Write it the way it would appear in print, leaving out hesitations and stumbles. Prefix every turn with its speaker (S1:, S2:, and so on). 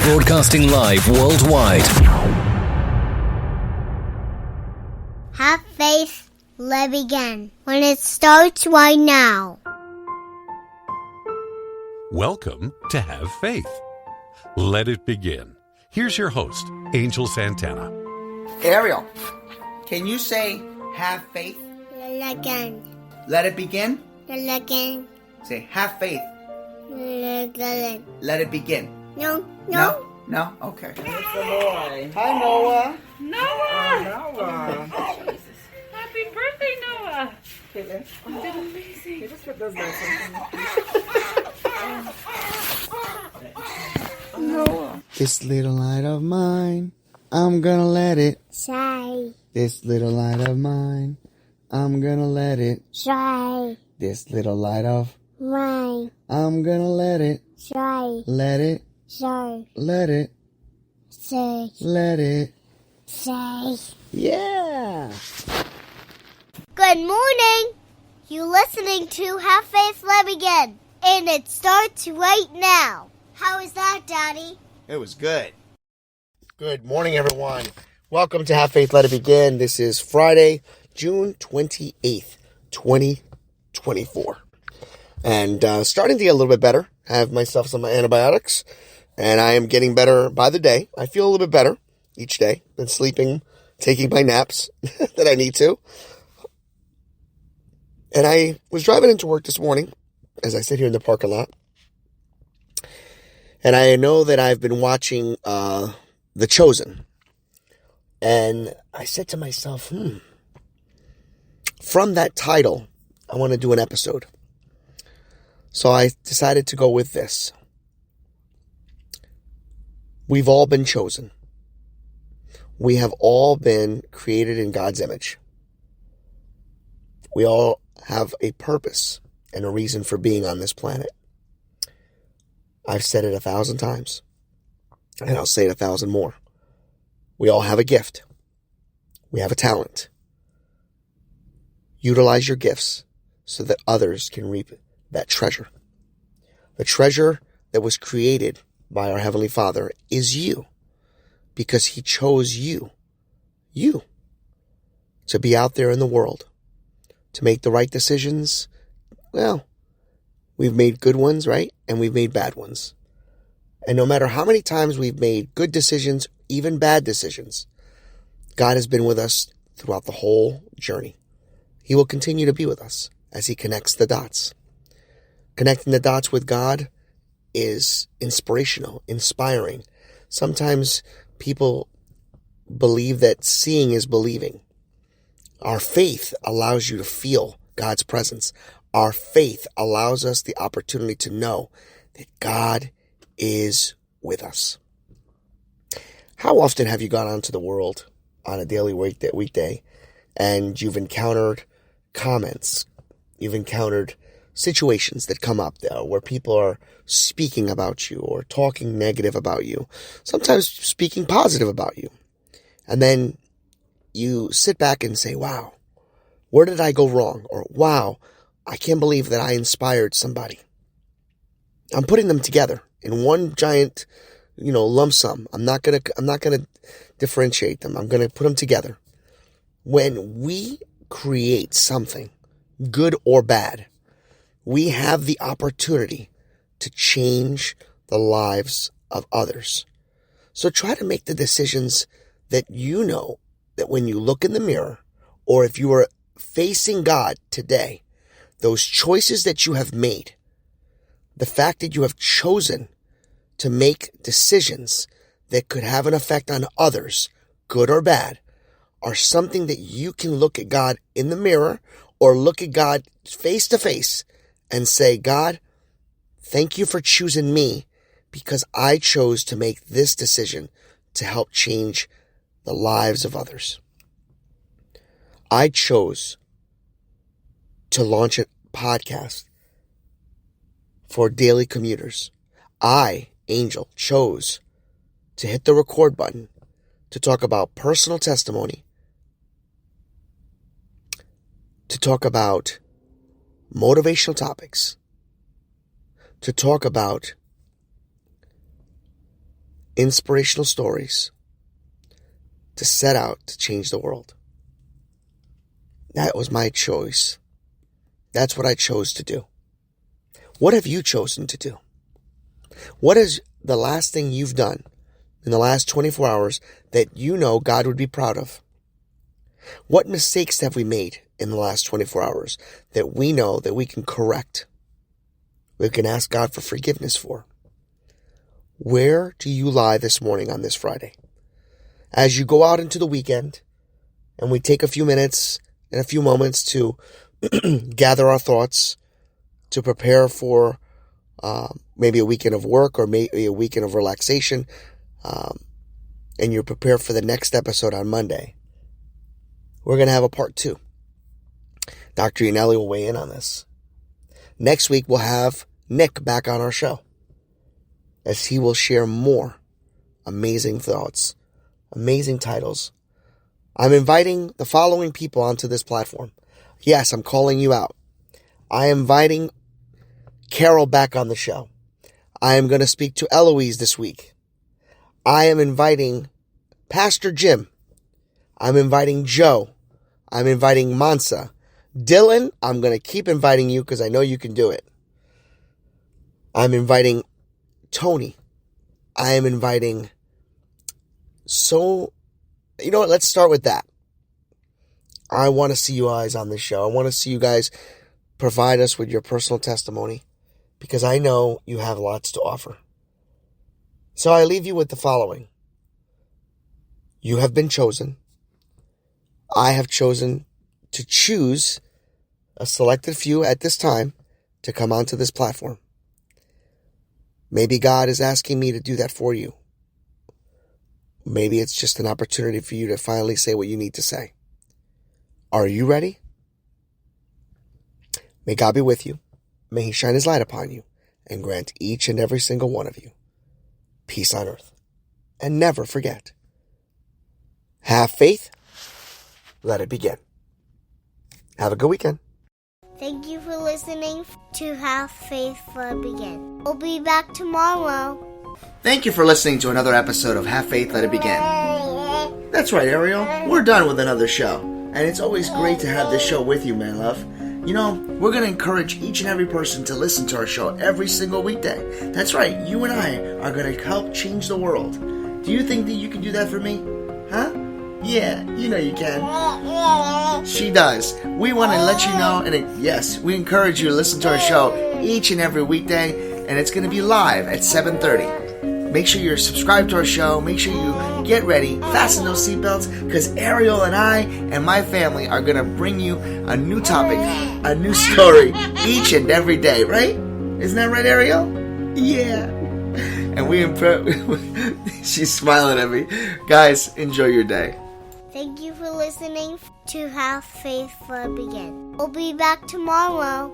S1: Broadcasting live worldwide.
S2: Have faith, live again. When it starts right now.
S3: Welcome to Have Faith. Let it begin. Here's your host, Angel Santana.
S4: Ariel, can you say have faith?
S2: Again.
S4: Let it begin?
S2: Again.
S4: Say have faith.
S2: Again.
S4: Let it begin.
S2: No.
S4: No? Okay.
S5: It's a boy.
S4: Hi, Noah.
S5: Noah.
S6: Jesus. Happy birthday, Noah.
S5: Caitlin.
S6: You did amazing.
S5: You just put those notes in. Noah.
S7: This little light of mine, I'm gonna let it
S2: Shy.
S7: This little light of mine, I'm gonna let it
S2: Shy.
S7: This little light of
S2: Mine.
S7: I'm gonna let it
S2: Shy.
S7: Let it
S2: Shy.
S7: Let it
S2: Say.
S7: Let it
S2: Say.
S7: Yeah.
S2: Good morning. You're listening to Have Faith, Live Again. And it starts right now. How is that, Daddy?
S7: It was good. Good morning, everyone. Welcome to Have Faith, Let It Begin. This is Friday, June 28th, 2024. And starting to get a little bit better. I have myself some antibiotics, and I am getting better by the day. I feel a little bit better each day. Been sleeping, taking my naps that I need to. And I was driving into work this morning, as I sit here in the parking lot. And I know that I've been watching The Chosen. And I said to myself, from that title, I want to do an episode. So I decided to go with this. We've all been chosen. We have all been created in God's image. We all have a purpose and a reason for being on this planet. I've said it 1,000 times, and I'll say it 1,000 more. We all have a gift. We have a talent. Utilize your gifts so that others can reap that treasure. The treasure that was created by our Heavenly Father is you, because He chose you to be out there in the world, to make the right decisions. Well, we've made good ones, right? And we've made bad ones. And no matter how many times we've made good decisions, even bad decisions, God has been with us throughout the whole journey. He will continue to be with us as He connects the dots. Connecting the dots with God is inspirational, inspiring. Sometimes people believe that seeing is believing. Our faith allows you to feel God's presence. Our faith allows us the opportunity to know that God is with us. How often have you gone out into the world on a daily weekday and you've encountered comments, you've encountered situations that come up there where people are speaking about you or talking negative about you, sometimes speaking positive about you. And then you sit back and say, wow, where did I go wrong? Or wow, I can't believe that I inspired somebody. I'm putting them together in one giant, lump sum. I'm not going to differentiate them. I'm going to put them together. When we create something, good or bad, we have the opportunity to change the lives of others. So try to make the decisions that you know that when you look in the mirror, or if you are facing God today, those choices that you have made, the fact that you have chosen to make decisions that could have an effect on others, good or bad, are something that you can look at God in the mirror or look at God face to face and say, God, thank you for choosing me because I chose to make this decision to help change the lives of others. I chose to launch a podcast for daily commuters. I, Angel, chose to hit the record button to talk about personal testimony, to talk about motivational topics, to talk about inspirational stories to set out to change the world. That was my choice. That's what I chose to do. What have you chosen to do? What is the last thing you've done in the last 24 hours that you know God would be proud of? What mistakes have we made in the last 24 hours that we know that we can correct? We can ask God for forgiveness for. Where do you lie this morning on this Friday? As you go out into the weekend and we take a few minutes and a few moments to gather our thoughts, to prepare for maybe a weekend of work or maybe a weekend of relaxation, and you're prepared for the next episode on Monday, we're going to have a part 2. Dr. Yanelli will weigh in on this. Next week, we'll have Nick back on our show as he will share more amazing thoughts, amazing titles. I'm inviting the following people onto this platform. Yes, I'm calling you out. I am inviting Carol back on the show. I am going to speak to Eloise this week. I am inviting Pastor Jim. I'm inviting Joe. I'm inviting Mansa. Dylan, I'm going to keep inviting you because I know you can do it. I'm inviting Tony. I am inviting you know what? Let's start with that. I want to see you guys on this show. I want to see you guys provide us with your personal testimony because I know you have lots to offer. So I leave you with the following. You have been chosen. I have chosen to choose a selected few at this time to come onto this platform. Maybe God is asking me to do that for you. Maybe it's just an opportunity for you to finally say what you need to say. Are you ready? May God be with you. May He shine His light upon you and grant each and every single one of you peace on earth. And never forget, have faith, let it begin. Have a good weekend.
S2: Thank you for listening to Have Faith Let It Begin. We'll be back tomorrow.
S4: Thank you for listening to another episode of Have Faith, Let It Begin. That's right, Ariel. We're done with another show. And it's always great to have this show with you, man love. You know, we're going to encourage each and every person to listen to our show every single weekday. That's right, you and I are going to help change the world. Do you think that you can do that for me? Huh? Yeah, you know you can. She does. We want to let you know, and yes, we encourage you to listen to our show each and every weekday, and it's going to be live at 7:30. Make sure you're subscribed to our show. Make sure you get ready, fasten those seatbelts, because Ariel and I and my family are going to bring you a new topic, a new story each and every day, right? Isn't that right, Ariel? Yeah. And she's smiling at me. Guys, enjoy your day.
S2: Thank you for listening to Have Faith Let It Begin. We'll be back tomorrow.